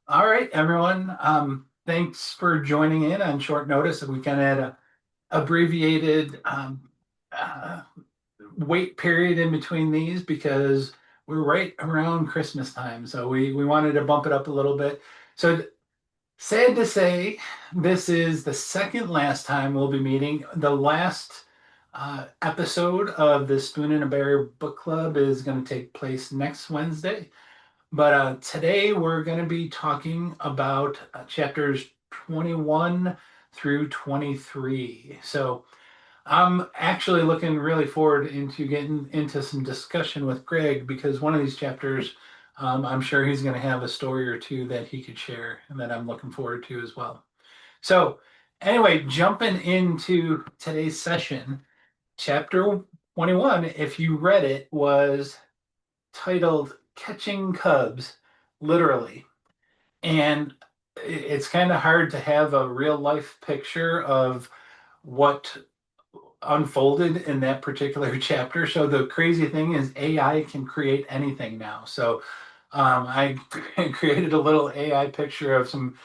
All right, everyone. Thanks for joining in on short notice. We kind of had a abbreviated uh, wait period in between these because we're right around Christmas time. So we wanted to bump it up a little bit. So sad to say, this is the second last time we'll be meeting. The last episode of the Spoon and a Bear book club is going to take place next Wednesday. But today we're going to be talking about chapters 21 through 23. So I'm actually looking really forward into getting into some discussion with Greg because one of these chapters, I'm sure he's going to have a story or two that he could share and that I'm looking forward to as well. So anyway, jumping into today's session, chapter 21, if you read it, was titled Catching Cubs, literally. And it's kind of hard to have a real life picture of what unfolded in that particular chapter. So the crazy thing is AI can create anything now. So I created a little AI picture of some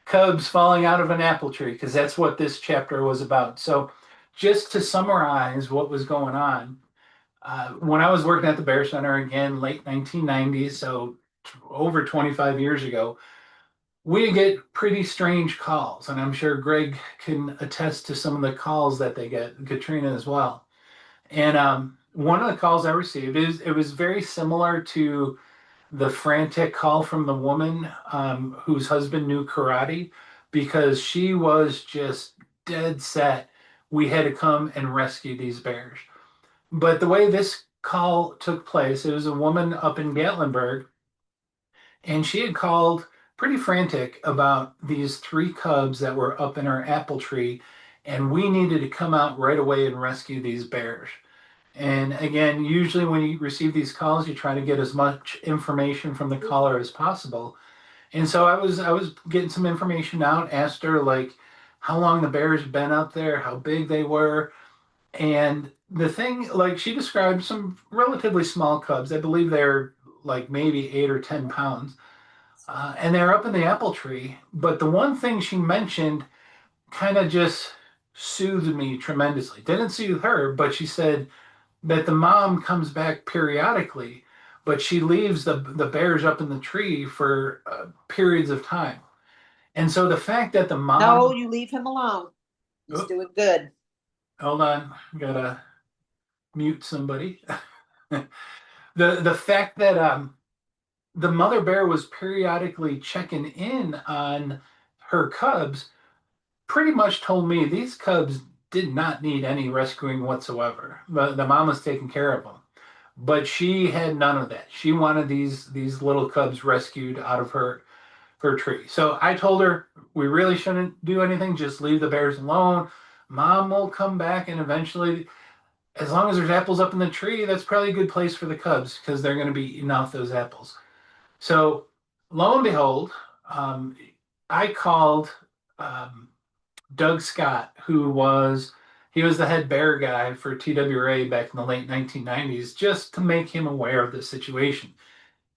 cubs falling out of an apple tree because that's what this chapter was about. So just to summarize what was going on, when I was working at the Bear Center again, late 1990s, so over 25 years ago, we get pretty strange calls. And I'm sure Greg can attest to some of the calls that they get, Katrina as well. And one of the calls I received is it was very similar to the frantic call from the woman whose husband knew karate because she was just dead set. We had to come and rescue these bears. But the way this call took place, it was a woman up in Gatlinburg, and she had called pretty frantic about these three cubs that were up in our apple tree, and we needed to come out right away and rescue these bears. And again, usually when you receive these calls, you try to get as much information from the caller as possible. And so I was getting some information out, asked her like how long the bears been up there, how big they were, and the thing, like she described some relatively small cubs. I believe they're like maybe 8 or 10 pounds. And they're up in the apple tree. But the one thing she mentioned kind of just soothed me tremendously. Didn't soothe her, but she said that the mom comes back periodically, but she leaves the bears up in the tree for periods of time. And so the fact that the No, mom, you leave him alone. He's oh, doing good. hold on, gotta mute somebody. The fact that the mother bear was periodically checking in on her cubs pretty much told me these cubs did not need any rescuing whatsoever. The mom was taking care of them, but she had none of that. She wanted these little cubs rescued out of her tree. So I told her we really shouldn't do anything. Just leave the bears alone. Mom will come back, and eventually, as long as there's apples up in the tree, that's probably a good place for the cubs because they're going to be eating off those apples. So lo and behold, um, I called um, Doug Scott, he was the head bear guy for TWA back in the late 1990s, just to make him aware of the situation.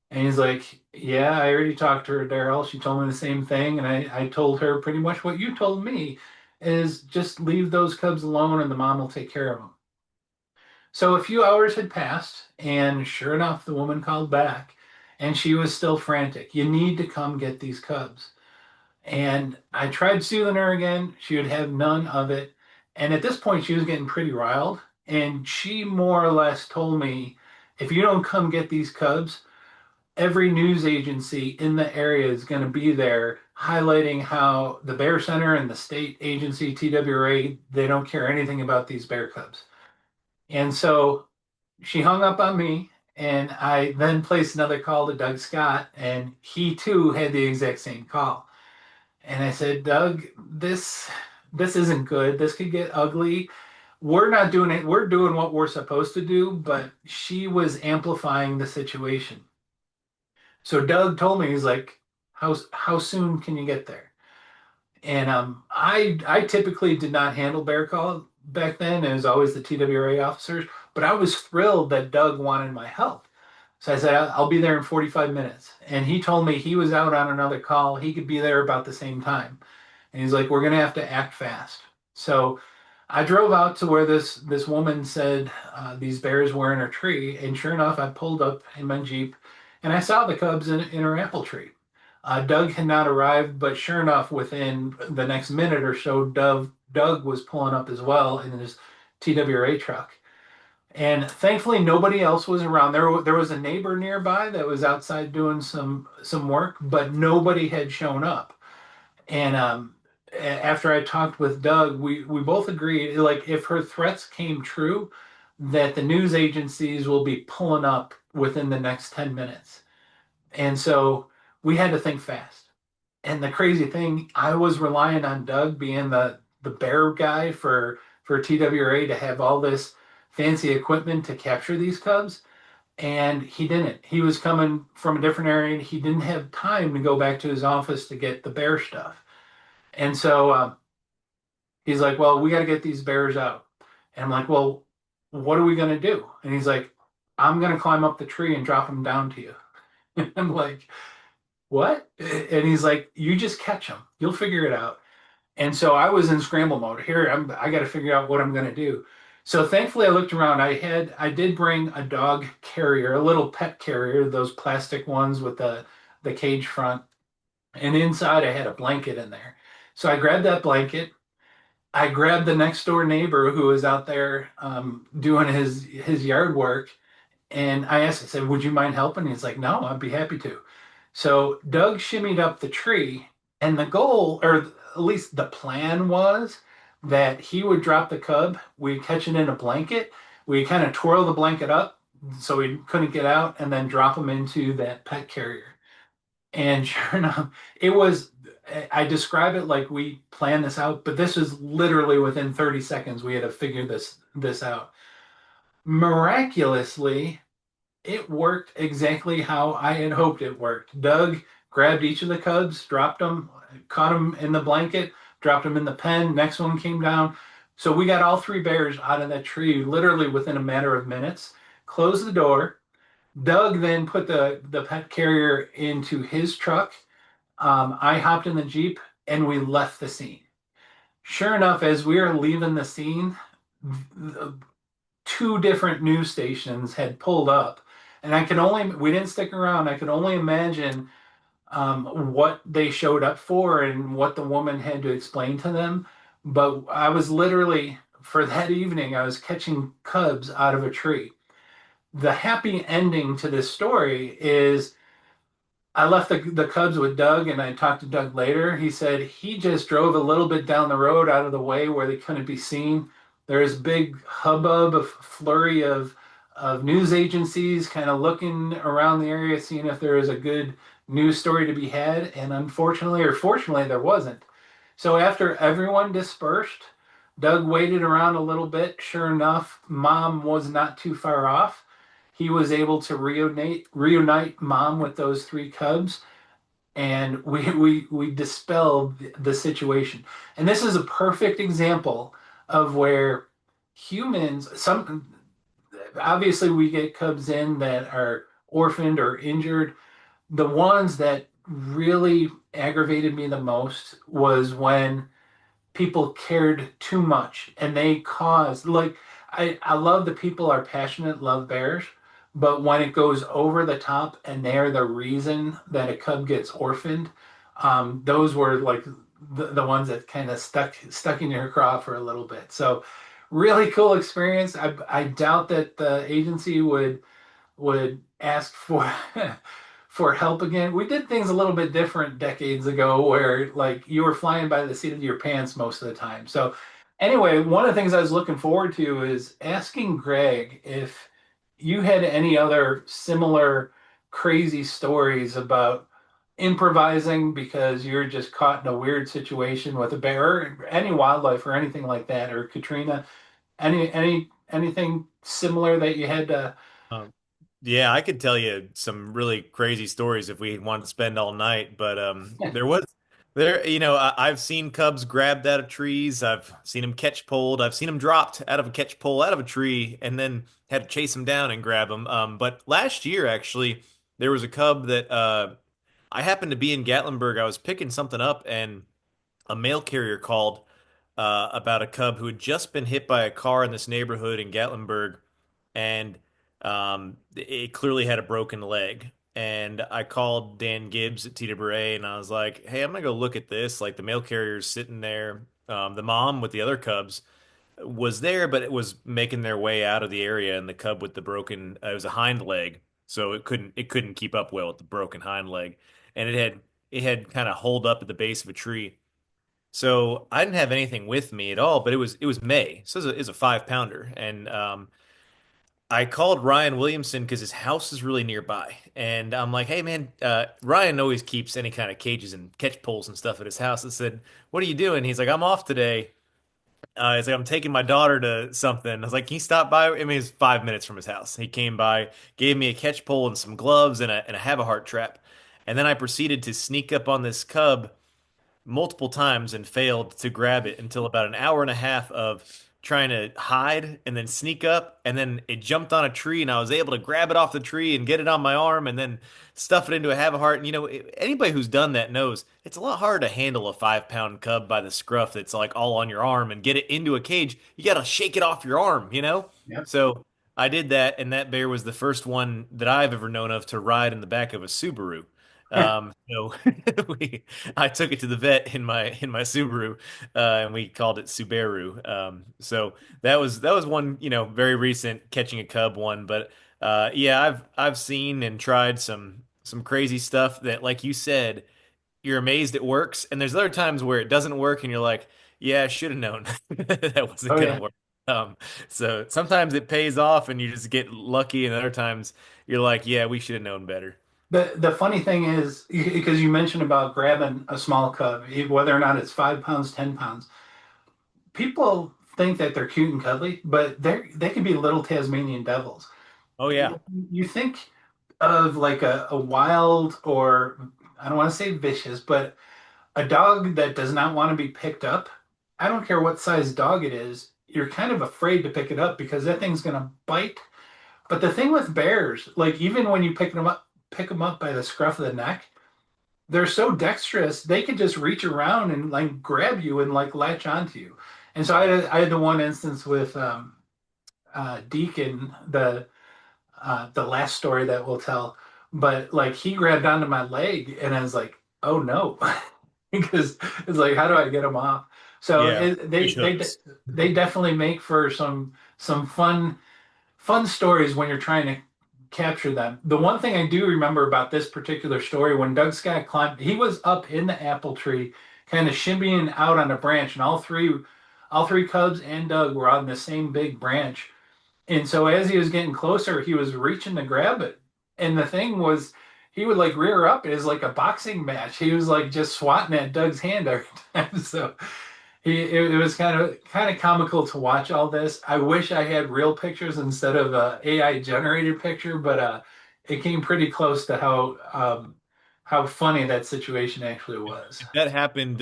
And he's like, "Yeah, I already talked to her, Daryl. She told me the same thing, and I told her pretty much what you told me, is just leave those cubs alone, and the mom will take care of them." So a few hours had passed, and sure enough, the woman called back, and she was still frantic. You need to come get these cubs. And I tried soothing her again. She would have none of it. And at this point, she was getting pretty riled. And she more or less told me, if you don't come get these cubs, every news agency in the area is going to be there highlighting how the Bear Center and the state agency, TWA, they don't care anything about these bear cubs. And so she hung up on me. And I then placed another call to Doug Scott, and he too had the exact same call. And I said, Doug, this isn't good. This could get ugly. We're not doing it. We're doing what we're supposed to do, but she was amplifying the situation. So Doug told me, he's like, how soon can you get there? And I typically did not handle bear call back then. It was always the TWA officers, but I was thrilled that Doug wanted my help. So I said, I'll be there in 45 minutes. And he told me he was out on another call. He could be there about the same time. And he's like, we're going to have to act fast. So I drove out to where this woman said these bears were in her tree. And sure enough, I pulled up in my Jeep and I saw the cubs in her apple tree. Doug had not arrived, but sure enough, within the next minute or so, Doug was pulling up as well in his TWRA truck. And thankfully, nobody else was around. There was a neighbor nearby that was outside doing some work, but nobody had shown up. And after I talked with Doug, we both agreed, like if her threats came true, that the news agencies will be pulling up within the next 10 minutes. And so we had to think fast. And the crazy thing, I was relying on Doug being the bear guy for TWRA to have all this fancy equipment to capture these cubs, and he didn't. He was coming from a different area, and he didn't have time to go back to his office to get the bear stuff. And so he's like, "Well, we got to get these bears out." And I'm like, "Well, what are we gonna do?" And he's like, "I'm gonna climb up the tree and drop them down to you." And I'm like, "What?" And he's like, "You just catch them. You'll figure it out." And so I was in scramble mode. Here, I got to figure out what I'm going to do. So thankfully, I looked around. I did bring a dog carrier, a little pet carrier, those plastic ones with the cage front, and inside I had a blanket in there. So I grabbed that blanket. I grabbed the next door neighbor who was out there doing his yard work, and I asked, I said, "Would you mind helping?" He's like, "No, I'd be happy to." So Doug shimmied up the tree, and the goal, or at least the plan, was that he would drop the cub. We'd catch it in a blanket. We kind of twirl the blanket up so he couldn't get out, and then drop him into that pet carrier. And sure enough, it was. I describe it like we planned this out, but this was literally within 30 seconds. We had to figure this out. Miraculously, it worked exactly how I had hoped it worked. Doug grabbed each of the cubs, dropped them, caught them in the blanket, dropped them in the pen. Next one came down. So we got all three bears out of that tree literally within a matter of minutes. Closed the door. Doug then put the pet carrier into his truck. I hopped in the Jeep and we left the scene. Sure enough, as we were leaving the scene, two different news stations had pulled up, and we didn't stick around. I could only imagine what they showed up for and what the woman had to explain to them. But I was literally, for that evening, I was catching cubs out of a tree. The happy ending to this story is I left the Cubs with Doug, and I talked to Doug later. He said he just drove a little bit down the road out of the way where they couldn't be seen. There's big hubbub, a flurry of news agencies kind of looking around the area, seeing if there is a good news story to be had. And unfortunately, or fortunately, there wasn't. So after everyone dispersed, Doug waited around a little bit. Sure enough, Mom was not too far off. He was able to reunite Mom with those three cubs, and we dispelled the situation. And this is a perfect example of where humans, some obviously we get cubs in that are orphaned or injured. The ones that really aggravated me the most was when people cared too much and they caused, like, I love that people are passionate, love bears, but when it goes over the top and they're the reason that a cub gets orphaned, those were like the ones that kind of stuck in your craw for a little bit. So really cool experience. I doubt that the agency would ask for for help again. We did things a little bit different decades ago where like you were flying by the seat of your pants most of the time. So anyway, one of the things I was looking forward to is asking Greg if you had any other similar crazy stories about improvising because you're just caught in a weird situation with a bear or any wildlife or anything like that, or Katrina, anything similar that you had to. Um, yeah, I could tell you some really crazy stories if we want to spend all night, but There, I've seen cubs grabbed out of trees. I've seen them catch poled. I've seen them dropped out of a catch pole out of a tree and then had to chase them down and grab them. But last year, actually, there was a cub that I happened to be in Gatlinburg. I was picking something up and a mail carrier called about a cub who had just been hit by a car in this neighborhood in Gatlinburg, and it clearly had a broken leg. And I called Dan Gibbs at TWA, and I was like, "Hey, I'm gonna go look at this." Like the mail carrier's sitting there. The mom with the other cubs was there, but it was making their way out of the area, and the cub with the broken it was a hind leg, so it couldn't keep up well with the broken hind leg, and it had kind of holed up at the base of a tree. So I didn't have anything with me at all, but it was May, so it was a 5 pounder, and I called Ryan Williamson because his house is really nearby, and I'm like, "Hey man, Ryan always keeps any kind of cages and catch poles and stuff at his house." I said, "What are you doing?" He's like, "I'm off today." He's like, "I'm taking my daughter to something." I was like, "Can you stop by?" I mean, it's 5 minutes from his house. He came by, gave me a catch pole and some gloves and a have a heart trap, and then I proceeded to sneak up on this cub multiple times and failed to grab it until about an hour and a half of trying to hide and then sneak up, and then it jumped on a tree and I was able to grab it off the tree and get it on my arm and then stuff it into a have a heart. And anybody who's done that knows it's a lot harder to handle a 5 pound cub by the scruff that's like all on your arm and get it into a cage. You got to shake it off your arm. Yep. So I did that, and that bear was the first one that I've ever known of to ride in the back of a Subaru. So I took it to the vet in my Subaru, and we called it Subaru. So that was one, very recent catching a cub one. But yeah, I've seen and tried some crazy stuff that, like you said, you're amazed it works, and there's other times where it doesn't work, and you're like, yeah, I should have known that wasn't Oh gonna yeah. work. So sometimes it pays off, and you just get lucky, and other times you're like, yeah, we should have known better. The funny thing is, because you mentioned about grabbing a small cub, whether or not it's 5 pounds, 10 pounds, people think that they're cute and cuddly, but they can be little Tasmanian devils. Oh yeah. You think of like a wild, or I don't want to say vicious, but a dog that does not want to be picked up. I don't care what size dog it is, you're kind of afraid to pick it up because that thing's going to bite. But the thing with bears, like even when you pick them up by the scruff of the neck, they're so dexterous, they could just reach around and like grab you and like latch onto you. And so I had the one instance with Deacon, the last story that we'll tell, but like he grabbed onto my leg and I was like, oh no, because it's like, how do I get him off? So Yeah. Fish hooks. they definitely make for some fun stories when you're trying to capture them. The one thing I do remember about this particular story, when Doug Scott climbed, he was up in the apple tree, kind of shimmying out on a branch, and all three cubs and Doug were on the same big branch. And so as he was getting closer, he was reaching to grab it. And the thing was, he would like rear up as like a boxing match. He was like just swatting at Doug's hand every time. So it was kind of comical to watch all this. I wish I had real pictures instead of a AI generated picture, but it came pretty close to how funny that situation actually was. If that happened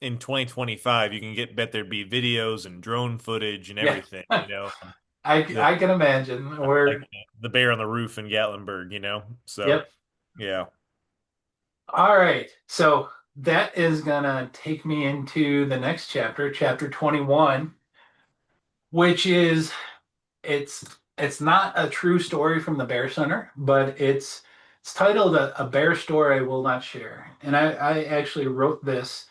in 2025, you can bet there'd be videos and drone footage and Yeah, everything, I can imagine. like the bear on the roof in Gatlinburg. So Yep. yeah. All right. So that is gonna take me into the next chapter, chapter 21, which is it's it's not a true story from the Bear Center, but it's titled a Bear Story I Will Not Share. And I actually wrote this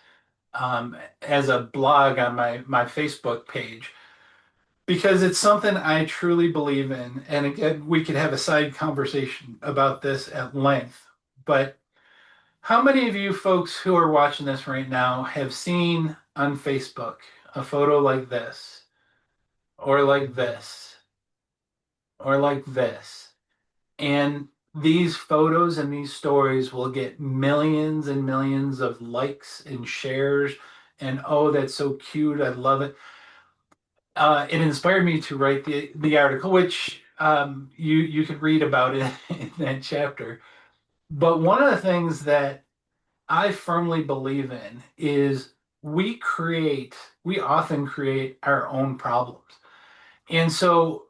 as a blog on my Facebook page because it's something I truly believe in. And again, we could have a side conversation about this at length. But how many of you folks who are watching this right now have seen on Facebook a photo like this, or like this, or like this? And these photos and these stories will get millions and millions of likes and shares. And oh, that's so cute. I love it. It inspired me to write the article, which you could read about it in that chapter. But one of the things that I firmly believe in is we create, we often create our own problems. And so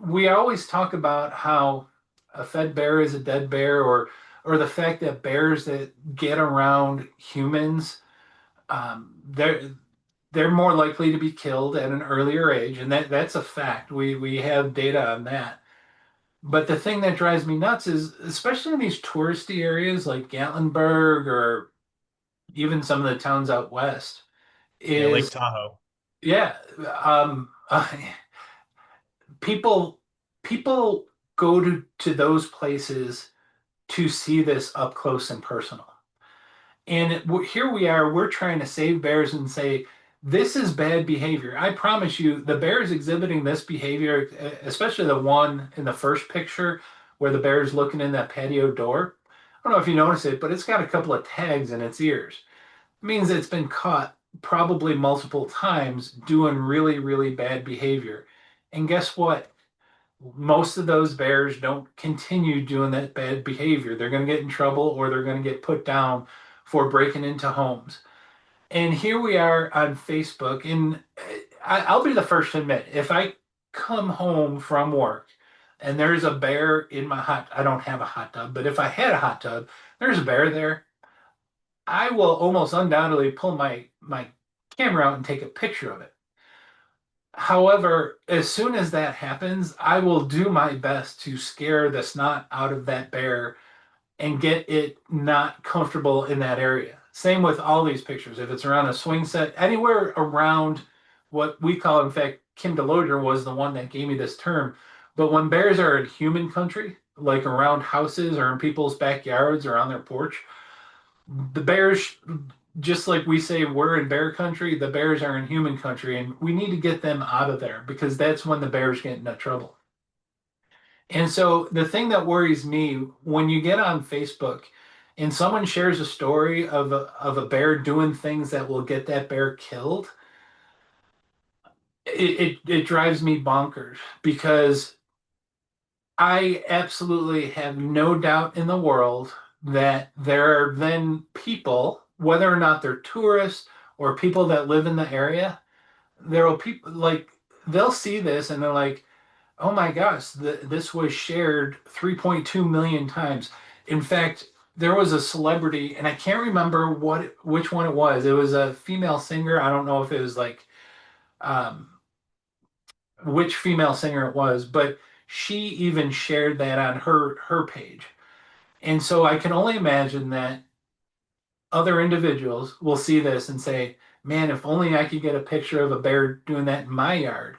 we always talk about how a fed bear is a dead bear, or the fact that bears that get around humans, they're more likely to be killed at an earlier age, and that's a fact. We have data on that. But the thing that drives me nuts is, especially in these touristy areas like Gatlinburg or even some of the towns out west, Yeah, Lake is Tahoe. yeah, people people go to those places to see this up close and personal. And here we are, we're trying to save bears and say, this is bad behavior. I promise you, the bears exhibiting this behavior, especially the one in the first picture where the bear is looking in that patio door. I don't know if you notice it, but it's got a couple of tags in its ears. It means it's been caught probably multiple times doing really, really bad behavior. And guess what? Most of those bears don't continue doing that bad behavior. They're going to get in trouble or they're going to get put down for breaking into homes. And here we are on Facebook, and I'll be the first to admit, if I come home from work and there's a bear in my I don't have a hot tub, but if I had a hot tub, there's a bear there, I will almost undoubtedly pull my camera out and take a picture of it. However, as soon as that happens, I will do my best to scare the snot out of that bear and get it not comfortable in that area. Same with all these pictures. If it's around a swing set, anywhere around what we call, in fact, Kim Deloder was the one that gave me this term. But when bears are in human country, like around houses or in people's backyards or on their porch, the bears, just like we say we're in bear country, the bears are in human country, and we need to get them out of there because that's when the bears get into trouble. And so the thing that worries me when you get on Facebook and someone shares a story of a bear doing things that will get that bear killed, it drives me bonkers because I absolutely have no doubt in the world that there are then people, whether or not they're tourists or people that live in the area, there will people like they'll see this and they're like, oh my gosh, this was shared 3.2 million times. In fact, there was a celebrity, and I can't remember which one it was. It was a female singer. I don't know if it was like um, which female singer it was, but she even shared that on her page. And so I can only imagine that other individuals will see this and say, "Man, if only I could get a picture of a bear doing that in my yard."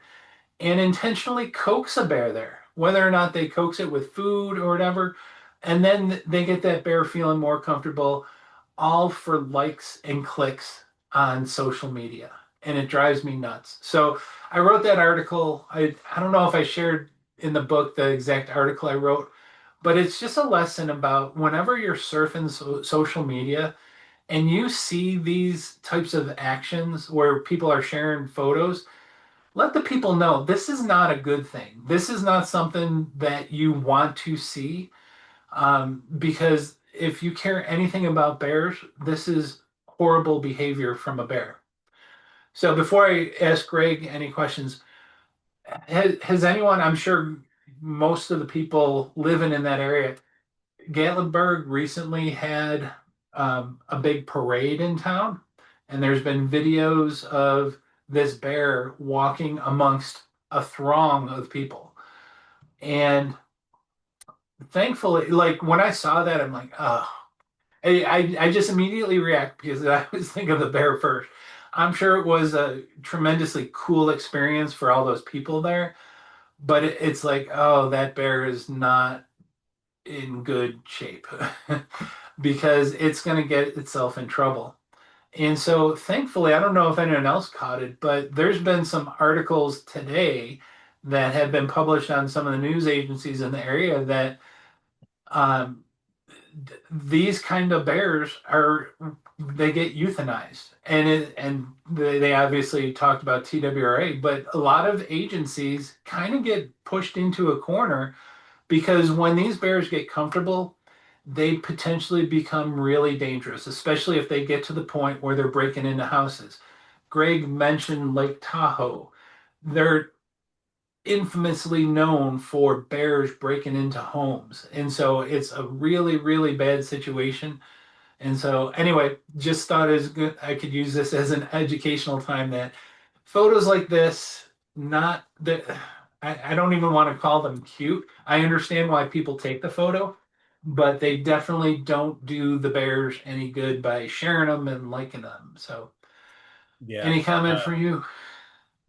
And intentionally coax a bear there, whether or not they coax it with food or whatever. And then they get that bear feeling more comfortable, all for likes and clicks on social media. And it drives me nuts. So I wrote that article. I don't know if I shared in the book the exact article I wrote, but it's just a lesson about whenever you're surfing social media and you see these types of actions where people are sharing photos, let the people know this is not a good thing. This is not something that you want to see. Because if you care anything about bears, this is horrible behavior from a bear. So before I ask Greg any questions, has anyone, I'm sure most of the people living in that area, Gatlinburg recently had a big parade in town, and there's been videos of this bear walking amongst a throng of people. And thankfully, like when I saw that, I'm like, oh, I just immediately react because I always think of the bear first. I'm sure it was a tremendously cool experience for all those people there, but it's like, oh, that bear is not in good shape because it's going to get itself in trouble. And so, thankfully, I don't know if anyone else caught it, but there's been some articles today that have been published on some of the news agencies in the area that um, these kind of bears are they get euthanized, and they obviously talked about TWRA, but a lot of agencies kind of get pushed into a corner because when these bears get comfortable, they potentially become really dangerous, especially if they get to the point where they're breaking into houses. Greg mentioned Lake Tahoe. They're infamously known for bears breaking into homes. And so it's a really, really bad situation. And so, anyway, just thought as good I could use this as an educational time that photos like this, not that I don't even want to call them cute. I understand why people take the photo, but they definitely don't do the bears any good by sharing them and liking them. So, Yeah. any comment for you?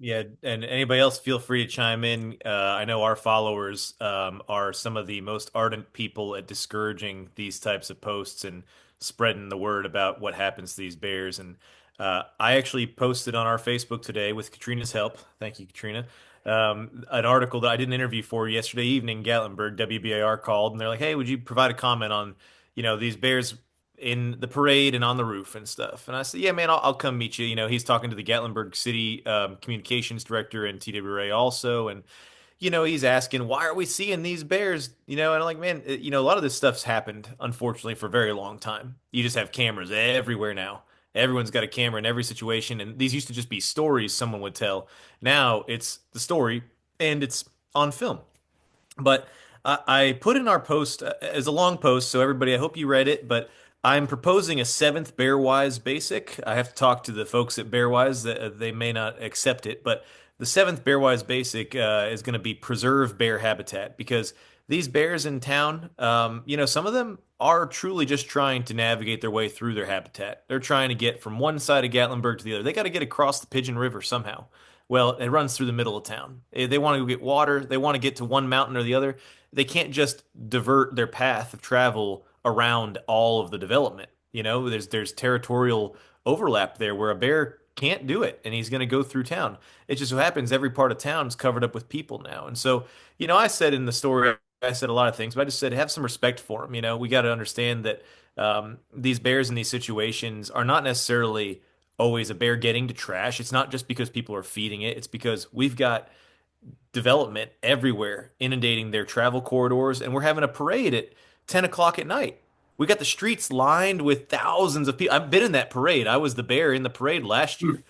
Yeah, and anybody else feel free to chime in. I know our followers are some of the most ardent people at discouraging these types of posts and spreading the word about what happens to these bears. And I actually posted on our Facebook today with Katrina's help. Thank you, Katrina. An article that I did an interview for yesterday evening. Gatlinburg WBAR called and they're like, "Hey, would you provide a comment on, these bears in the parade and on the roof and stuff?" And I said, "Yeah, man, I'll come meet you." He's talking to the Gatlinburg City communications director and TWRA also, and he's asking, "Why are we seeing these bears?" And I'm like, "Man, a lot of this stuff's happened, unfortunately, for a very long time. You just have cameras everywhere now. Everyone's got a camera in every situation, and these used to just be stories someone would tell. Now it's the story, and it's on film." But I put in our post as a long post, so everybody, I hope you read it. But I'm proposing a seventh Bearwise basic. I have to talk to the folks at Bearwise that they may not accept it, but the seventh Bearwise basic is going to be preserve bear habitat because these bears in town, some of them are truly just trying to navigate their way through their habitat. They're trying to get from one side of Gatlinburg to the other. They got to get across the Pigeon River somehow. Well, it runs through the middle of town. They want to go get water. They want to get to one mountain or the other. They can't just divert their path of travel around all of the development. There's territorial overlap there where a bear can't do it, and he's going to go through town. It just so happens every part of town is covered up with people now, and so I said in the story, I said a lot of things, but I just said have some respect for them. We got to understand that these bears in these situations are not necessarily always a bear getting to trash. It's not just because people are feeding it. It's because we've got development everywhere, inundating their travel corridors, and we're having a parade at 10 o'clock at night. We got the streets lined with thousands of people. I've been in that parade. I was the bear in the parade last year,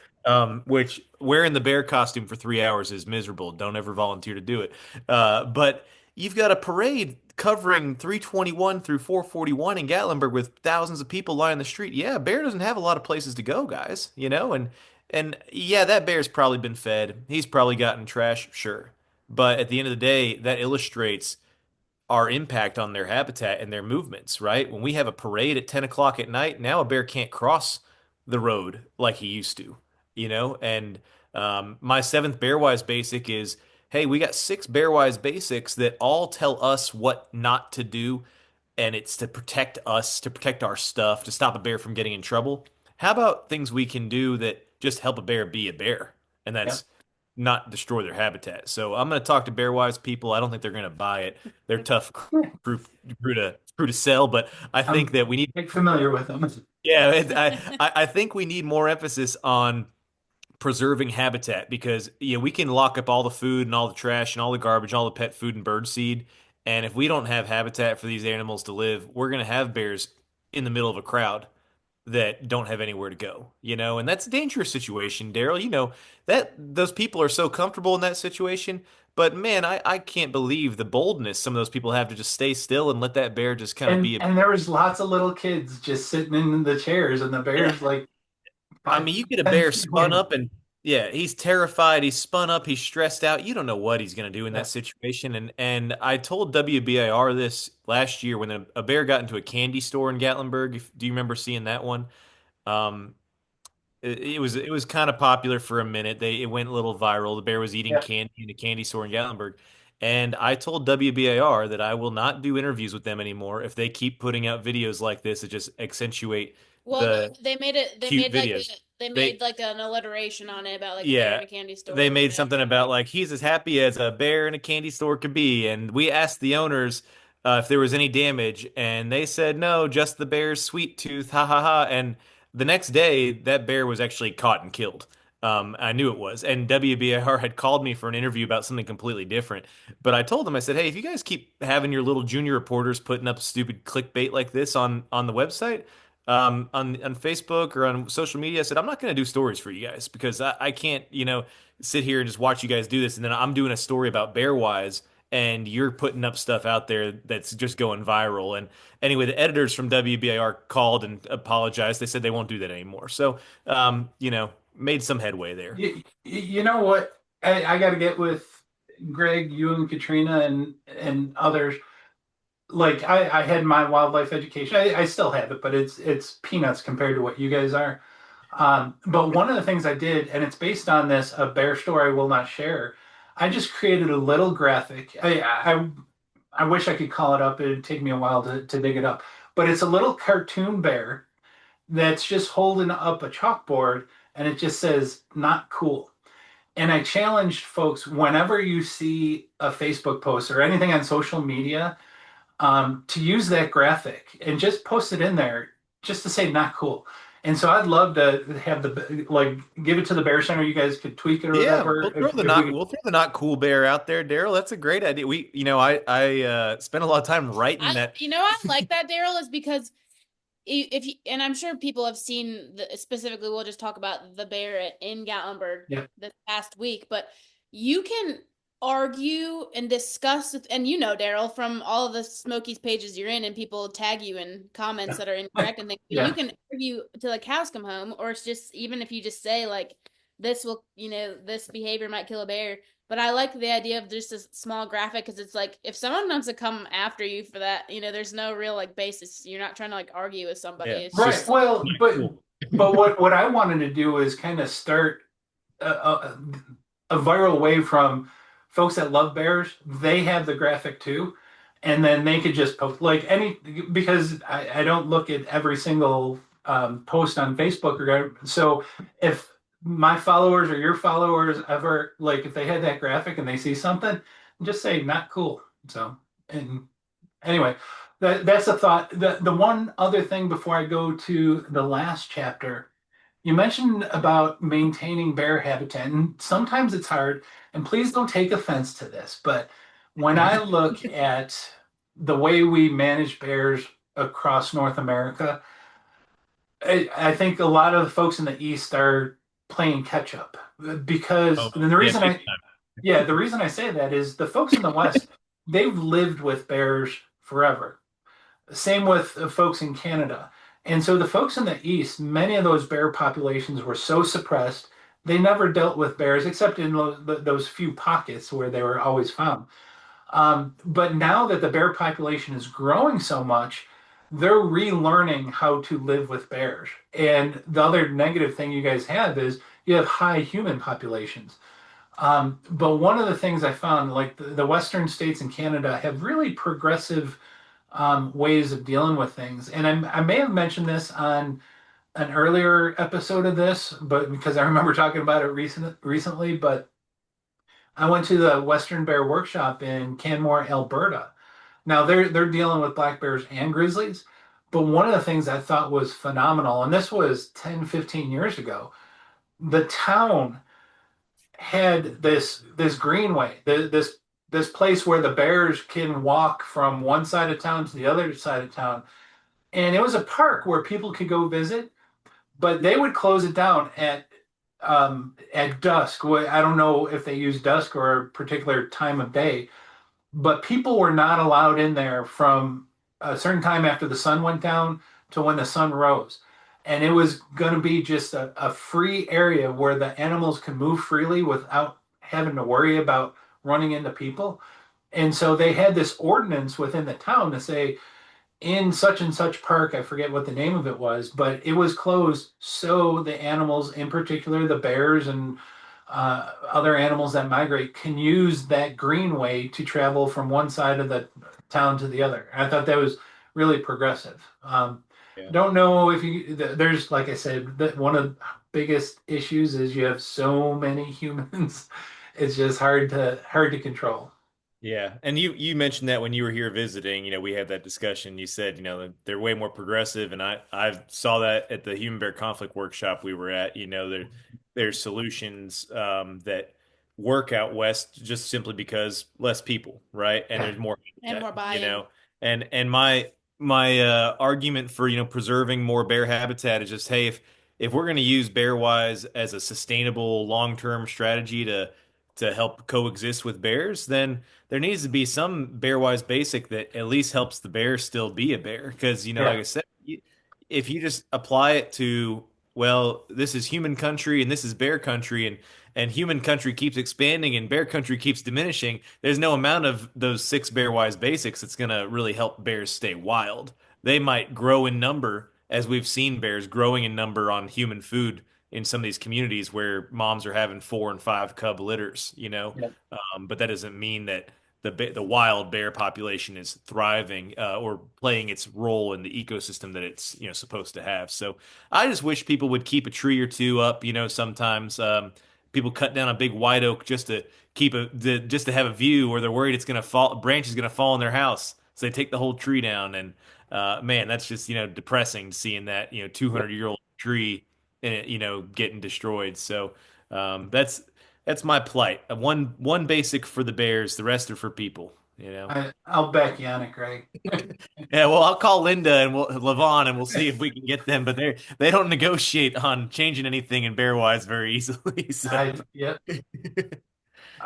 which wearing the bear costume for 3 hours is miserable. Don't ever volunteer to do it. But you've got a parade covering 321 through 441 in Gatlinburg with thousands of people lying in the street. Yeah, bear doesn't have a lot of places to go, guys, and yeah, that bear's probably been fed. He's probably gotten trash, sure. But at the end of the day, that illustrates our impact on their habitat and their movements, right? When we have a parade at 10 o'clock at night, now a bear can't cross the road like he used to, And my seventh Bearwise basic is, hey, we got six Bearwise basics that all tell us what not to do, and it's to protect us, to protect our stuff, to stop a bear from getting in trouble. How about things we can do that just help a bear be a bear? And Yeah. that's not destroy their habitat. So I'm going to talk to Bearwise people. I don't think they're going to buy it. They're tough crew to sell, but I think I'm that we need. quite familiar with them. Yeah, I think we need more emphasis on preserving habitat because we can lock up all the food and all the trash and all the garbage, all the pet food and bird seed, and if we don't have habitat for these animals to live, we're going to have bears in the middle of a crowd that don't have anywhere to go, and that's a dangerous situation, Daryl. That those people are so comfortable in that situation, but man, I can't believe the boldness some of those people have to just stay still and let that bear just kind of And be a. and there was lots of little kids just sitting in the chairs, and the Yeah. bear's like I five, mean, you get a 10 bear feet away. spun up and yeah, he's terrified, he's spun up, he's stressed out. You don't know what he's going to do in Yeah. that situation. And I told WBIR this last year when a bear got into a candy store in Gatlinburg. Do you remember seeing that one? Um, it was kind of popular for a minute. It went a little viral. The bear was eating Yeah. candy in a candy store in Gatlinburg. And I told WBAR that I will not do interviews with them anymore if they keep putting out videos like this that just accentuate Well, the they made it. cute videos. They made They like an alliteration on it about like a bear in Yeah, a candy they store or made something whatever. about like he's as happy as a bear in a candy store could be, and we asked the owners if there was any damage, and they said no, just the bear's sweet tooth, ha ha ha. And the next day, that bear was actually caught and killed. I knew it was. And WBIR had called me for an interview about something completely different. But I told them, I said, hey, if you guys keep having your little junior reporters putting up stupid clickbait like this on the website, on Facebook or on social media, I said, I'm not going to do stories for you guys because I can't, sit here and just watch you guys do this. And then I'm doing a story about Bearwise and you're putting up stuff out there that's just going viral. And anyway, the editors from WBIR called and apologized. They said they won't do that anymore. So, made some headway there. You know what? I got to get with Greg, you and Katrina and others. Like I had my wildlife education. I still have it, but it's peanuts compared to what you guys are. But one of the things I did, and it's based on this a bear story I will not share. I just created a little graphic. I wish I could call it up. It'd take me a while to dig it up. But it's a little cartoon bear that's just holding up a chalkboard and it just says not cool. And I challenged folks whenever you see a Facebook post or anything on social media, to use that graphic and just post it in there just to say not cool. And so I'd love to have the like give it to the Bear Center. You guys could tweak it or Yeah, whatever. we'll throw the not cool bear out there, Daryl. That's a great idea. I spent a lot of time writing that. I like that, Daryl, is because if you, and I'm sure people have seen specifically, we'll just talk about the bear in Gatlinburg this past week, but you can argue and discuss, and Daryl, from all of the Smokies pages you're in, and people tag you in comments that are incorrect and things. You can argue till the cows come home, or it's just, even if you just say like, this will, this behavior might kill a bear. But I like the idea of just a small graphic because it's like, if someone wants to come after you for that, there's no real like basis. You're not trying to like argue with somebody. Yeah. It's Right. just Well, but what I wanted to do is kind of start a viral wave from folks that love bears. They have the graphic too, and then they could just post like any because I don't look at every single post on Facebook or so if my followers or your followers ever like if they had that graphic and they see something, just say not cool. So and anyway, that's a thought. The one other thing before I go to the last chapter, you mentioned about maintaining bear habitat, and sometimes it's hard. And please don't take offense to this, but when I look at the way we manage bears across North America, I think a lot of the folks in the East are playing catch up because and the reason the reason I say that is the folks in the West, they've lived with bears forever. Same with folks in Canada. And so the folks in the East, many of those bear populations were so suppressed, they never dealt with bears except in those few pockets where they were always found. But now that the bear population is growing so much, they're relearning how to live with bears. And the other negative thing you guys have is you have high human populations. But one of the things I found, like the Western states and Canada have really progressive ways of dealing with things. And I may have mentioned this on an earlier episode of this, but because I remember talking about it recently, but I went to the Western Bear Workshop in Canmore, Alberta. Now they're dealing with black bears and grizzlies, but one of the things I thought was phenomenal, and this was 10, 15 years ago, the town had this greenway, this place where the bears can walk from one side of town to the other side of town. And it was a park where people could go visit, but they would close it down at dusk. I don't know if they use dusk or a particular time of day, but people were not allowed in there from a certain time after the sun went down to when the sun rose. And it was going to be just a free area where the animals can move freely without having to worry about running into people. And so they had this ordinance within the town to say, in such and such park, I forget what the name of it was, but it was closed so the animals, in particular the bears and other animals that migrate, can use that greenway to travel from one side of the town to the other. I thought that was really progressive. Don't know if there's, like I said, that one of the biggest issues is you have so many humans. It's just hard to control. Yeah, and you mentioned that when you were here visiting, we had that discussion. You said, they're way more progressive, and I saw that at the Human Bear Conflict workshop we were at. They're there's solutions that work out west just simply because less people, right? And Yeah. there's more And more habitat, buy-in. and my argument for preserving more bear habitat is just, hey, if we're going to use Bear Wise as a sustainable long-term strategy to help coexist with bears, then there needs to be some Bear Wise basic that at least helps the bear still be a bear. Because, like Yeah. I said, if you just apply it to, well, this is human country and this is bear country, and human country keeps expanding and bear country keeps diminishing, there's no amount of those six Bear Wise basics that's going to really help bears stay wild. They might grow in number, as we've seen bears growing in number on human food in some of these communities where moms are having 4 and 5 cub litters. Yeah. But that doesn't mean that the wild bear population is thriving or playing its role in the ecosystem that it's supposed to have. So I just wish people would keep a tree or two up. Sometimes people cut down a big white oak just to just to have a view, or they're worried it's going to fall, a branch is going to fall in their house, so they take the whole tree down. And man, that's just depressing seeing that 200-year-old tree getting destroyed. So that's my plight. One basic for the Bears, the rest are for people. I'll back you on it, Greg. Yeah, well, I'll call Linda and Levon and we'll see if we can get them, but they don't negotiate on changing anything in Bearwise very easily. So Yep.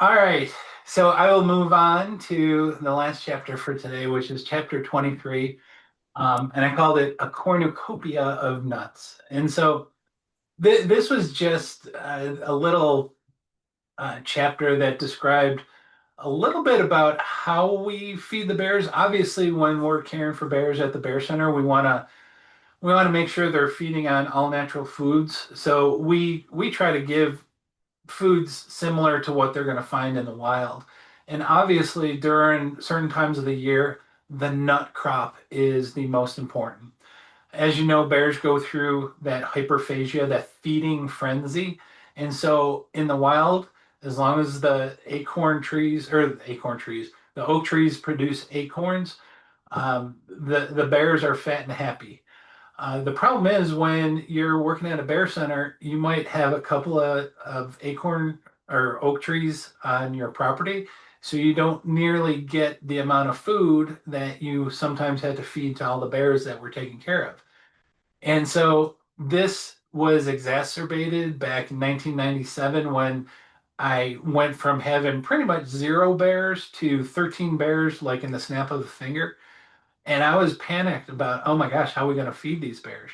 All right. So I will move on to the last chapter for today, which is chapter 23. And I called it A Cornucopia of Nuts. And so this was just a little chapter that described a little bit about how we feed the bears. Obviously, when we're caring for bears at the Bear Center, we want to make sure they're feeding on all natural foods. So we try to give foods similar to what they're going to find in the wild. And obviously, during certain times of the year, the nut crop is the most important. As you know, bears go through that hyperphagia, that feeding frenzy. And so in the wild, as long as the oak trees produce acorns, the bears are fat and happy. The problem is when you're working at a bear center, you might have a couple of acorn or oak trees on your property, so you don't nearly get the amount of food that you sometimes had to feed to all the bears that were taken care of. And so this was exacerbated back in 1997 when I went from having pretty much zero bears to 13 bears, like in the snap of a finger. And I was panicked about, oh my gosh, how are we going to feed these bears?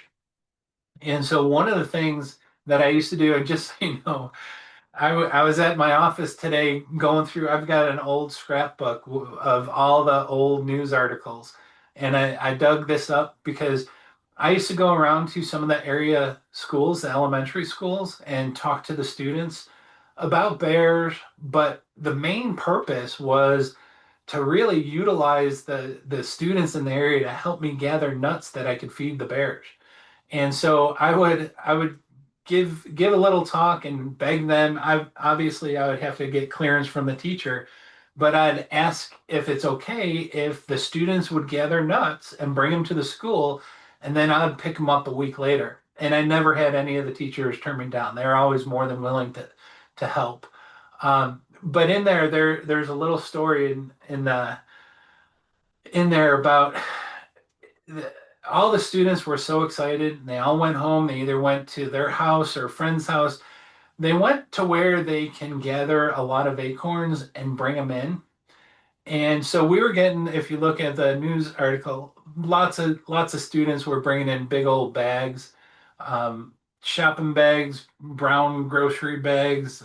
And so one of the things that I used to do, and just so you know, I was at my office today going through, I've got an old scrapbook of all the old news articles. And I dug this up because I used to go around to some of the area schools, the elementary schools, and talk to the students about bears. But the main purpose was to really utilize the students in the area to help me gather nuts that I could feed the bears. And so I would give a little talk and beg them. I would have to get clearance from the teacher, but I'd ask if it's okay if the students would gather nuts and bring them to the school, and then I'd pick them up a week later. And I never had any of the teachers turn me down. They're always more than willing to help. But in there's a little story in there about all the students were so excited. They all went home. They either went to their house or a friend's house. They went to where they can gather a lot of acorns and bring them in. And so we were getting, if you look at the news article, lots of students were bringing in big old bags, shopping bags, brown grocery bags.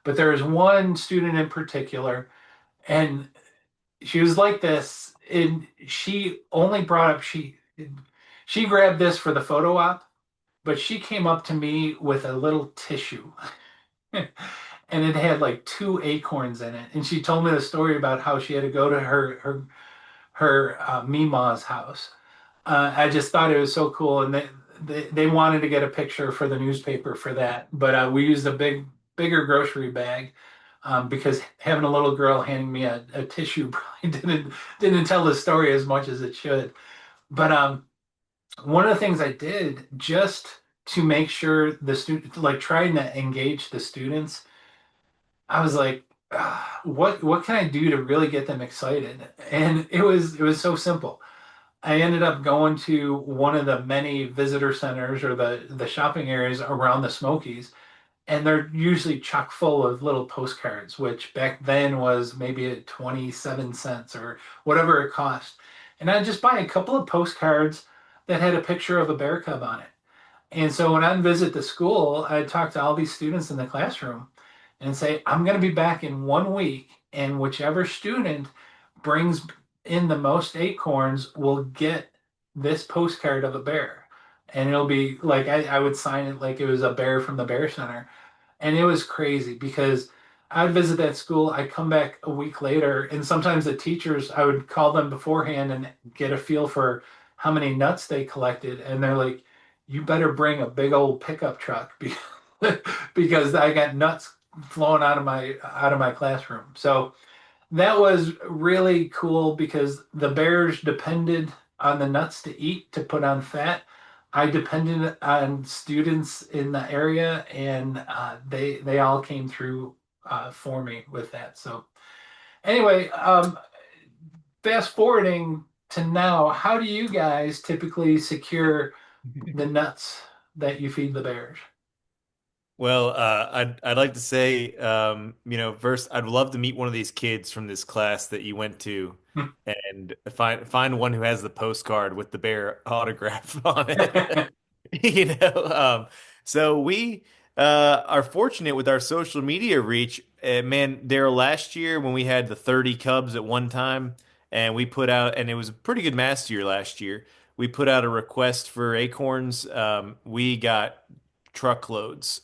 But there was one student in particular, and she was like this, and she only brought up she grabbed this for the photo op, but she came up to me with a little tissue. And it had like 2 acorns in it. And she told me the story about how she had to go to her Mima's house. I just thought it was so cool, and they wanted to get a picture for the newspaper for that. But we used a bigger grocery bag because having a little girl handing me a tissue probably didn't tell the story as much as it should. But one of the things I did just to make sure the student, like trying to engage the students, I was like, what can I do to really get them excited? And it was so simple. I ended up going to one of the many visitor centers or the shopping areas around the Smokies, and they're usually chock full of little postcards, which back then was maybe at 27 cents or whatever it cost. And I'd just buy a couple of postcards that had a picture of a bear cub on it. And so when I'd visit the school, I'd talk to all these students in the classroom and say, I'm going to be back in 1 week, and whichever student brings in the most acorns will get this postcard of a bear. And it'll be like, I would sign it like it was a bear from the Bear Center. And it was crazy because I'd visit that school, I'd come back a week later, and sometimes the teachers, I would call them beforehand and get a feel for how many nuts they collected. And they're like, you better bring a big old pickup truck because I got nuts flowing out of my classroom. So that was really cool because the bears depended on the nuts to eat to put on fat. I depended on students in the area, and they all came through for me with that. So anyway, fast forwarding to now, how do you guys typically secure the nuts that you feed the bears? Well, I'd like to say, first, I'd love to meet one of these kids from this class that you went to, and find one who has the postcard with the bear autograph on it. You know, so we are fortunate with our social media reach. Man, there last year when we had the 30 Cubs at one time, and we put out, and it was a pretty good mass year last year. We put out a request for acorns. We got truckloads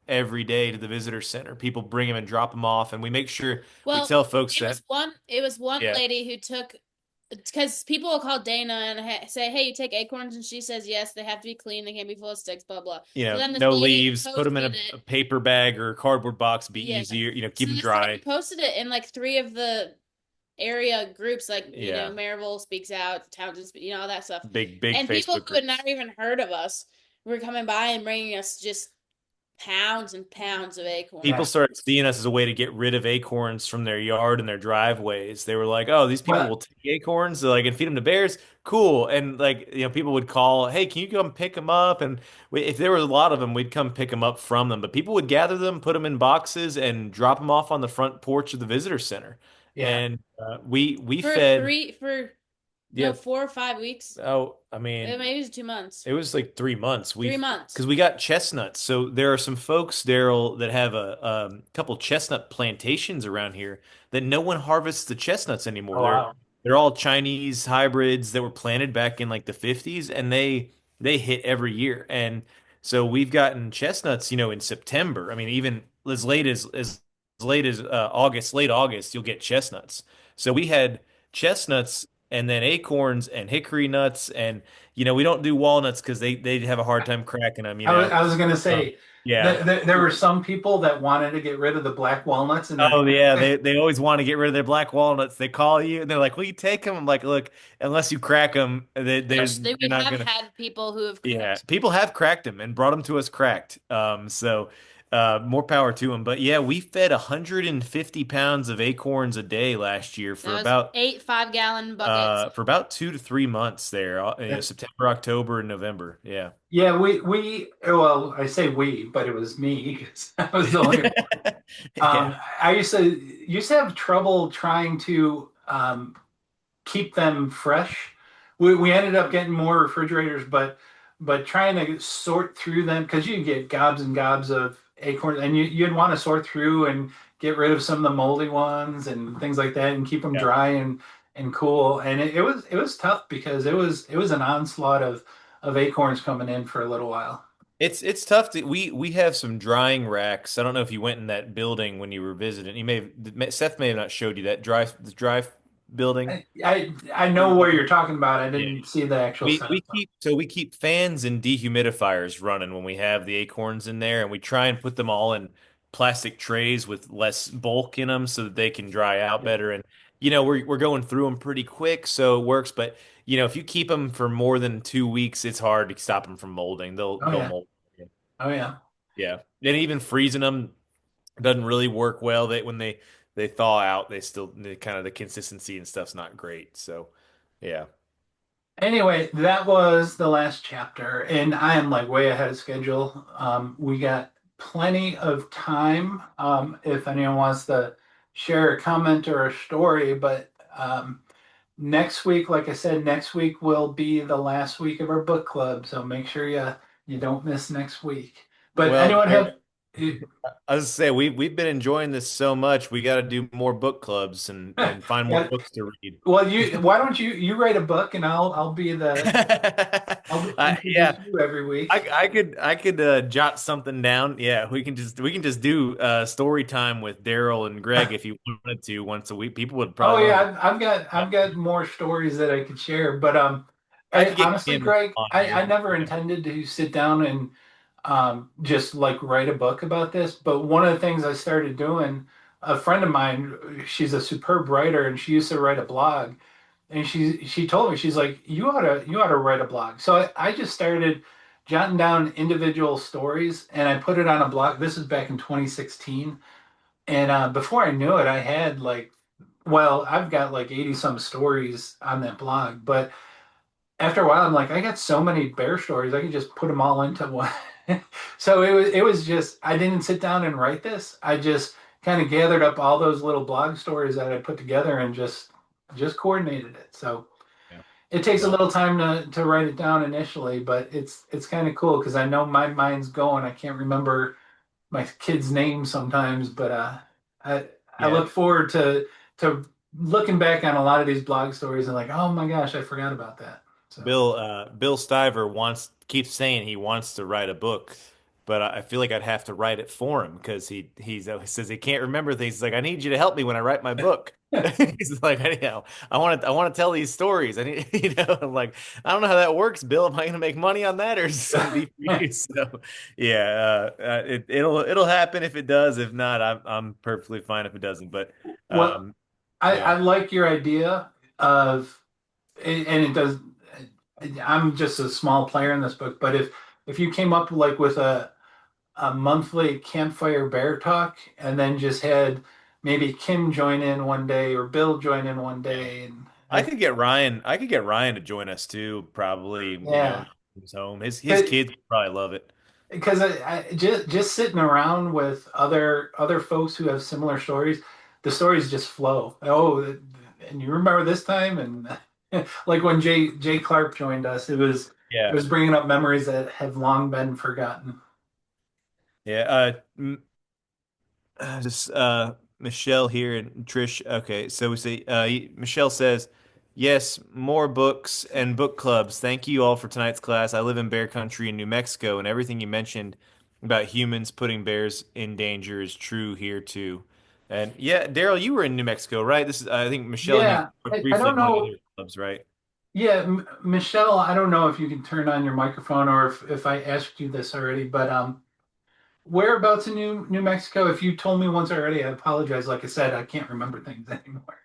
every day to the visitor center. People bring them and drop them off, and we make sure we Well, tell folks that, it was one yeah, lady who took, because people will call Dana and say, "Hey, you take acorns," and she says, "Yes, they have to be clean. They can't be full of sticks." Blah blah. So then this no lady leaves, put them in posted a it. paper bag or a cardboard box, be Yeah. easier, keep So them this lady dry. posted it in like three of the area groups, like Yeah, Maryville speaks out, Townsend, all that stuff, big and people Facebook who had groups. never even heard of us were coming by and bringing us just pounds and pounds of People acorns. started seeing us as a way to get rid of acorns from their yard and their driveways. They were like, "Oh, these people Well, will take acorns, like, and feed them to bears. Cool." And like, people would call, "Hey, can you come pick them up?" And if there were a lot of them, we'd come pick them up from them. But people would gather them, put them in boxes, and drop them off on the front porch of the visitor center. yeah. And we For fed, three for no yeah. 4 or 5 weeks. Oh, I mean, Maybe it's 2 months. it was like 3 months. 3 months. Because we got chestnuts. So there are some folks, Daryl, that have a couple chestnut plantations around here that no one harvests the chestnuts anymore. Oh They're wow. they're all Chinese hybrids that were planted back in like the 50s, and they hit every year. And so we've gotten chestnuts, in September. I mean, even as late as August, late August, you'll get chestnuts. So we had chestnuts and then acorns and hickory nuts, and we don't do walnuts because they have a hard time cracking them, I was going to Um, say yeah. that there were some people that wanted to get rid of the black walnuts in their. Oh yeah, they always want to get rid of their black walnuts. They call you and they're like, "Will you take them?" I'm like, "Look, unless you crack them, We they're not have gonna." had people who have Yeah, cracked. people have cracked them and brought them to us cracked. So more power to them. But yeah, we fed 150 pounds of acorns a day last year That was 8 5-gallon buckets. for about 2 to 3 months there, Yeah, September, October, and November. Yeah. yeah, we well, I say we, but it was me because I was the only. Yeah. I used to have trouble trying to keep them fresh. We ended up getting more refrigerators, but trying to sort through them because you get gobs and gobs of acorns, and you'd want to sort through and get rid of some of the moldy ones and things like that, and keep them Yeah. dry and cool. And it was tough because it was an onslaught of acorns coming in for a little while. It's tough to we have some drying racks. I don't know if you went in that building when you were visiting. Seth may have not showed you that dry building. I know where you're talking about. I didn't see the actual We setup. keep fans and dehumidifiers running when we have the acorns in there, and we try and put them all in plastic trays with less bulk in them so that they can dry out Yeah. better. And we're going through them pretty quick, so it works. But if you keep them for more than 2 weeks, it's hard to stop them from molding. They'll Oh they'll yeah. mold. Oh yeah. Yeah, and even freezing them doesn't really work well. They when they thaw out, they kind of the consistency and stuff's not great. So, yeah. Anyway, that was the last chapter, and I am like way ahead of schedule. We got plenty of time if anyone wants to share a comment or a story. But next week, like I said, next week will be the last week of our book club, so make sure you don't miss next week. But Well, anyone have? I was to say we've been enjoying this so much. We got to do more book clubs and find more Yeah, books to read. well, why don't you write a book and I'll introduce Yeah, you every week. I could jot something down. Yeah, we can just do story time with Daryl and Greg if you wanted to once a week. People would Oh probably yeah, love it. I've got more stories that I could share, but I I could get honestly, Kim Greg, on I here. never intended to sit down and just like write a book about this. But one of the things I started doing, a friend of mine, she's a superb writer, and she used to write a blog, and she told me she's like you ought to write a blog. So I just started jotting down individual stories, and I put it on a blog. This is back in 2016, and before I knew it, I had like well, I've got like 80 some stories on that blog, but after a while, I'm like, I got so many bear stories, I could just put them all into one. So it was just I didn't sit down and write this. I just kind of gathered up all those little blog stories that I put together and just coordinated it. So Yeah. it takes a No. little time to write it down initially, but it's kind of cool because I know my mind's going. I can't remember my kids' names sometimes, but I Yeah. look forward to looking back on a lot of these blog stories and like, oh my gosh, I forgot about that. So Bill Stiver keeps saying he wants to write a book, but I feel like I'd have to write it for him because he always says he can't remember things. He's like, I need you to help me when I write my book. He's like, I want to tell these stories. I need, I'm like, I don't know how that works, Bill. Am I going to make money on that, or is this going to be for you? So, yeah, it'll happen if it does. If not, I'm perfectly fine if it doesn't. But, well, I yeah. like your idea of and it does. I'm just a small player in this book, but if you came up like with a monthly campfire bear talk and then just had maybe Kim join in one day or Bill join in one day and I could get Ryan. I could get Ryan to join us too. Probably, yeah. his home. His kids would probably love it. Because I just sitting around with other folks who have similar stories, the stories just flow. Oh, and you remember this time, and like when Jay Clark joined us, it Yeah, was bringing up memories that have long been forgotten. yeah. Just Michelle here and Trish. Okay, so we say Michelle says, "Yes, more books and book clubs. Thank you all for tonight's class. I live in bear country in New Mexico, and everything you mentioned about humans putting bears in danger is true here too." And yeah, Daryl, you were in New Mexico, right? This is I think Michelle and you Yeah, talked I briefly don't at one of the know. other clubs, right? Yeah, Michelle, I don't know if you can turn on your microphone or if I asked you this already, but whereabouts in New Mexico? If you told me once already, I apologize. Like I said, I can't remember things anymore.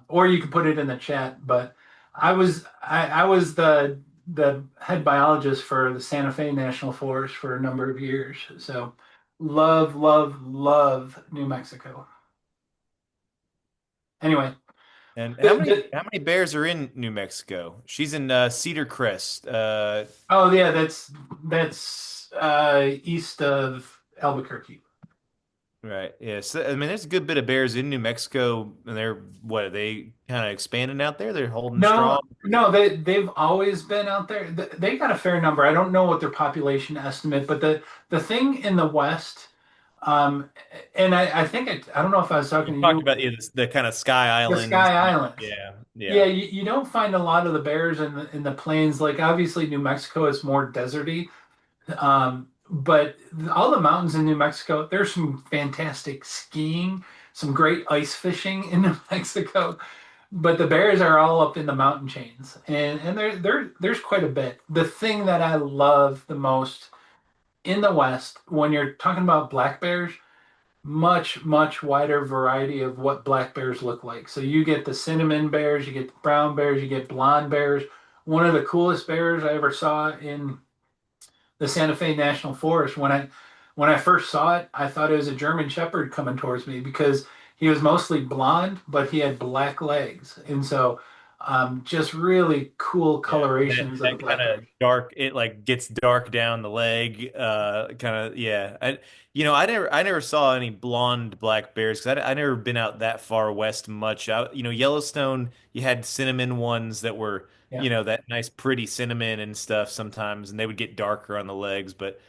Or you can put it in the chat. But I was the head biologist for the Santa Fe National Forest for a number of years. So love, love, love New Mexico. Anyway, And how th- many th- how many bears are in New Mexico? She's in Cedar Crest. oh yeah, that's east of Albuquerque. Right. Yeah. So, I mean, there's a good bit of bears in New Mexico, and they're what are they kind of expanding out there? They're holding No, strong. no, they've always been out there. They got a fair number. I don't know what their population estimate, but the thing in the West, um, and I think I don't know if I was You talking to talked you, about the kind of Sky the Island and Sky stuff. Islands. Yeah. Yeah, Yeah. you don't find a lot of the bears in the plains. Like obviously New Mexico is more deserty, but all the mountains in New Mexico, there's some fantastic skiing, some great ice fishing in New Mexico. But the bears are all up in the mountain chains, and there's quite a bit. The thing that I love the most in the West, when you're talking about black bears, much wider variety of what black bears look like. So you get the cinnamon bears, you get the brown bears, you get blonde bears. One of the coolest bears I ever saw in the Santa Fe National Forest. When I first saw it, I thought it was a German Shepherd coming towards me because he was mostly blonde, but he had black legs, and so just really cool Yeah, colorations of the that black kind of bears. dark, it like gets dark down the leg, kind of, yeah. I never saw any blonde black bears because I never been out that far west much. Yellowstone, you had cinnamon ones that were, Yeah. that nice pretty cinnamon and stuff sometimes, and they would get darker on the legs, but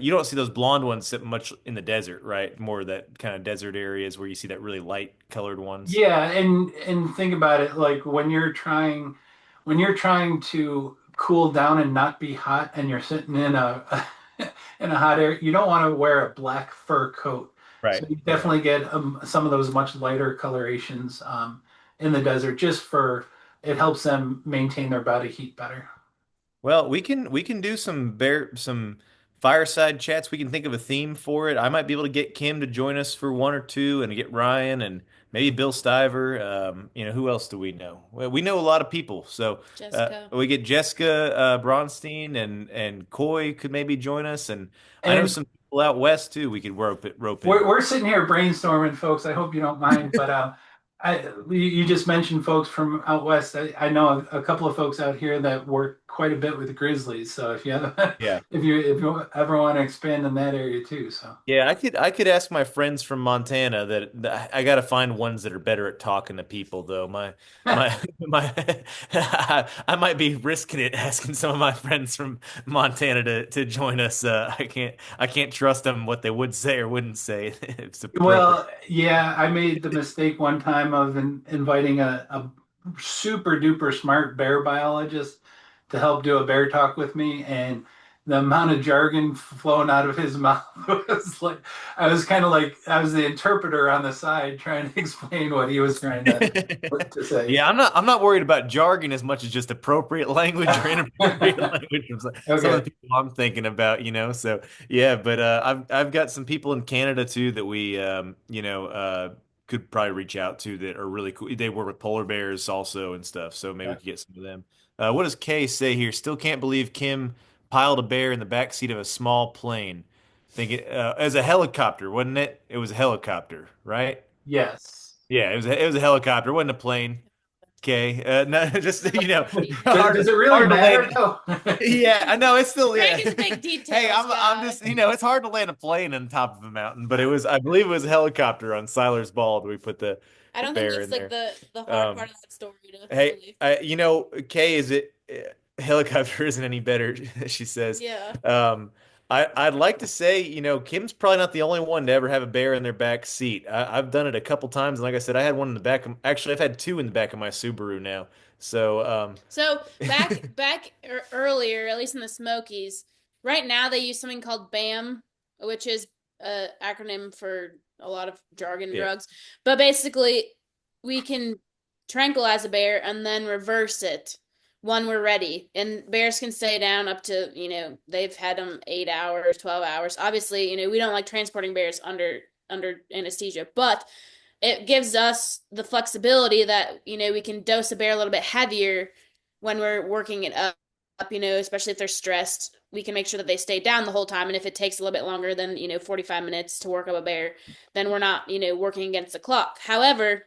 you don't see those blonde ones sit much in the desert, right? More that kind of desert areas where you see that really light colored ones. Yeah, and think about it, like when you're trying to cool down and not be hot and you're sitting in a in a hot air, you don't want to wear a black fur coat. So Right. you Yeah. definitely get some of those much lighter colorations in the desert just for it helps them maintain their body heat better. Well, we can do some fireside chats. We can think of a theme for it. I might be able to get Kim to join us for one or two, and get Ryan and maybe Bill Stiver. Who else do we know? Well, we know a lot of people, so Jessica. we get Jessica Bronstein and Coy could maybe join us, and I know And some people out west too. We could rope in. we're sitting here brainstorming, folks. I hope you don't mind, but you just mentioned folks from out west. I know a couple of folks out here that work quite a bit with the Grizzlies. So if you have, Yeah. if you ever want to expand in that area too, so Yeah, I could ask my friends from Montana that I got to find ones that are better at talking to people though. My my I might be risking it asking some of my friends from Montana to join us. I can't trust them what they would say or wouldn't say if it's appropriate. well, yeah, I made the mistake one time of inviting a super duper smart bear biologist to help do a bear talk with me, and the amount of jargon flowing out of his mouth was like I was kind of like I was the interpreter on the side trying to explain what he was trying to say. Yeah, I'm not worried about jargon as much as just appropriate language or inappropriate language from some of Okay. the people I'm thinking about. So yeah, but I've got some people in Canada too that we could probably reach out to that are really cool. They work with polar bears also and stuff, so maybe we Yeah. could get some of them. What does Kay say here? Still can't believe Kim piled a bear in the back seat of a small plane. Think it as a helicopter, wasn't it? It was a helicopter, right? Yes. Yeah, it was a helicopter, it wasn't a plane. Okay, no, just Does it really hard to matter land. though? Yeah, I know it's still Greg yeah. is a big Hey, details I'm guy. just it's hard to land a plane on top of a mountain, but I believe it was a helicopter on Siler's Bald. We put the I the don't think bear that's in like there. the hard Um, part of that story to hey, believe. Kay, is it helicopter isn't any better? She says. Yeah. Um, I'd like to say, Kim's probably not the only one to ever have a bear in their back seat. I've done it a couple times, and like I said, I had one in the back of, actually, I've had two in the back of my Subaru now. So, So earlier, at least in the Smokies, right now they use something called BAM, which is a acronym for a lot of jargon yeah, drugs. But basically, we can tranquilize a bear and then reverse it when we're ready. And bears can stay down up to, they've had them 8 hours, 12 hours. Obviously, we don't like transporting bears under anesthesia, but it gives us the flexibility that we can dose a bear a little bit heavier when we're working it up, especially if they're stressed. We can make sure that they stay down the whole time, and if it takes a little bit longer than 45 minutes to work up a bear, then we're not working against the clock. However,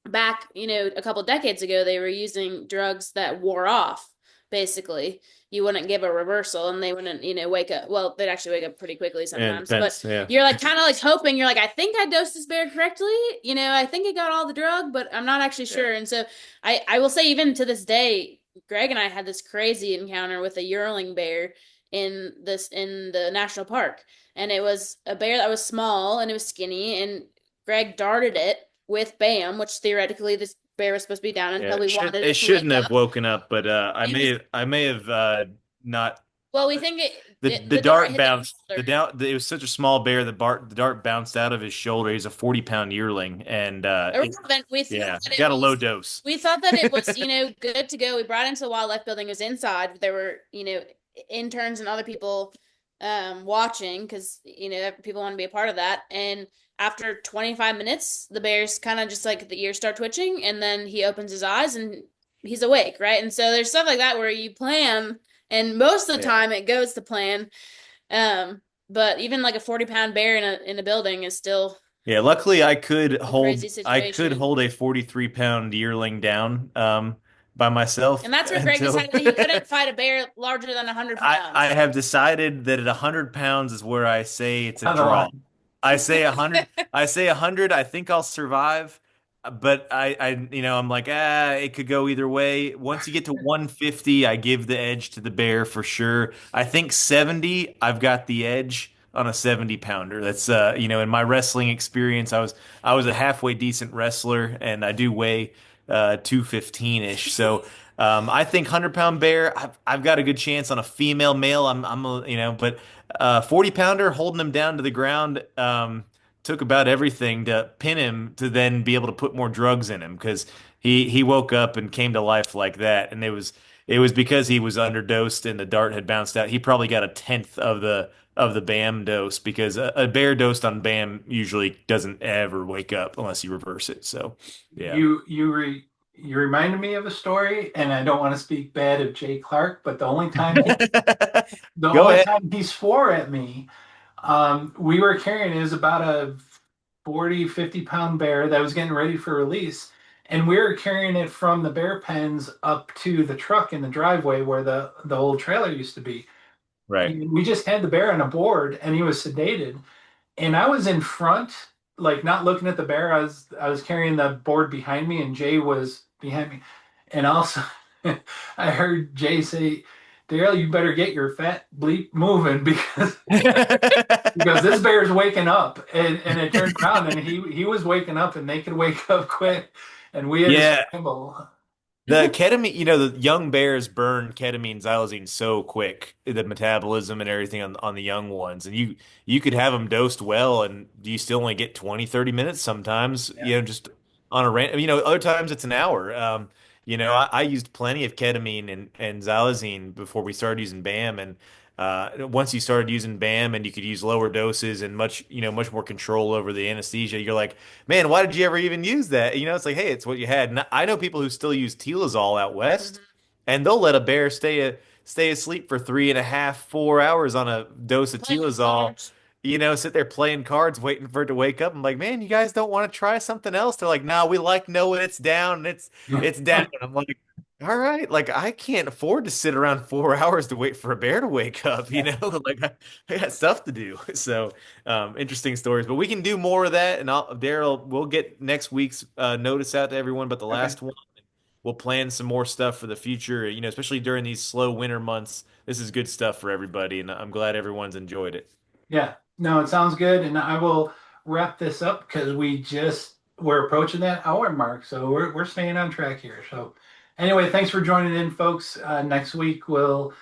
back a couple decades ago, they were using drugs that wore off. Basically, you wouldn't give a reversal and they wouldn't wake up. Well, they'd actually wake up pretty quickly and sometimes, but fence, yeah. you're like kind of like hoping. You're like, I think I dosed this bear correctly. I think it got all the drug, but I'm not actually Yeah. sure. And so I will say, even to this day, Greg and I had this crazy encounter with a yearling bear in the national park, and it was a bear that was small and it was skinny, and Greg darted it with BAM, which theoretically this bear was supposed to be down Yeah, until we wanted it it to wake shouldn't have up. woken up, but It was I may have not. well, we think The the dart dart hit the bounced the shoulder. down. It was such a small bear. The dart bounced out of his shoulder. He's a 40-pound yearling, and Irrelevant. yeah, got a low dose. We thought that it was good to go. We brought it into the wildlife building. It was inside. There were interns and other people watching because people want to be a part of that. And after 25 minutes, the bear's kind of just like the ears start twitching, and then he opens his eyes and he's awake, right? And so there's stuff like that where you plan, and most of the Yeah. time it goes to plan. But even like a 40-pound bear in a building is still Yeah, luckily a crazy I could situation. hold a 43-pound yearling down by myself And that's where Greg until decided that he couldn't fight a bear larger than 100 I pounds. have decided that at 100 pounds is where I say it's a On the draw. line. I say 100, I think I'll survive, but I'm like, it could go either way. Once you get to 150, I give the edge to the bear for sure. I think 70, I've got the edge on a 70 pounder. That's in my wrestling experience, I was a halfway decent wrestler and I do weigh 215-ish. So I think 100-pound bear, I've got a good chance on a female male. But 40 pounder holding him down to the ground took about everything to pin him to then be able to put more drugs in him because he woke up and came to life like that, and it was because he was underdosed and the dart had bounced out. He probably got a tenth of the BAM dose because a bear dosed on BAM usually doesn't ever wake up unless you reverse it. So yeah. You reminded me of a story, and I don't want to speak bad of Jay Clark, but the Go only ahead. time he swore at me, we were carrying, it was about a 40, 50 pound bear that was getting ready for release. And we were carrying it from the bear pens up to the truck in the driveway where the old trailer used to be. Right. And we just had the bear on a board and he was sedated. And I was in front, like not looking at the bear. I was carrying the board behind me, and Jay was behind me. And also, I heard Jay say, "Daryl, you better get your fat bleep moving because this bear's waking up." And it turned around, and he was waking up, and they could wake up quick, and we had to Yeah, scramble. the ketamine, the young bears burn ketamine, xylazine so quick, the metabolism and everything on the young ones. And you could have them dosed well and you still only get 20, 30 minutes sometimes, Yeah. just on a random, other times it's an hour. I used plenty of ketamine and xylazine before we started using BAM. And once you started using BAM and you could use lower doses and much more control over the anesthesia, you're like, man, why did you ever even use that? It's like, hey, it's what you had. And I know people who still use Tilazol out west, Mhm. and they'll let a bear stay asleep for 3.5, 4 hours on a dose of Playing Tilazol. cards. Sit there playing cards, waiting for it to wake up. I'm like, man, you guys don't want to try something else? They're like, no, we like knowing it's down and it's down. I'm like, all right, like I can't afford to sit around 4 hours to wait for a bear to wake up, Like I got stuff to do. So interesting stories, but we can do more of that. And Daryl, we'll get next week's notice out to everyone, but the Okay. last one, we'll plan some more stuff for the future. Especially during these slow winter months. This is good stuff for everybody, and I'm glad everyone's enjoyed it. Yeah. No, it sounds good, and I will wrap this up because we're approaching that hour mark, so we're staying on track here. So, anyway, thanks for joining in, folks. Next week will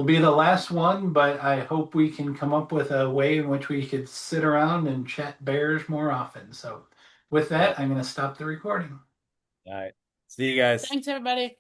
be the last one, but I hope we can come up with a way in which we could sit around and chat bears more often. So, with Love that, I'm going to stop the recording. it. All right. See you guys. Thanks, everybody.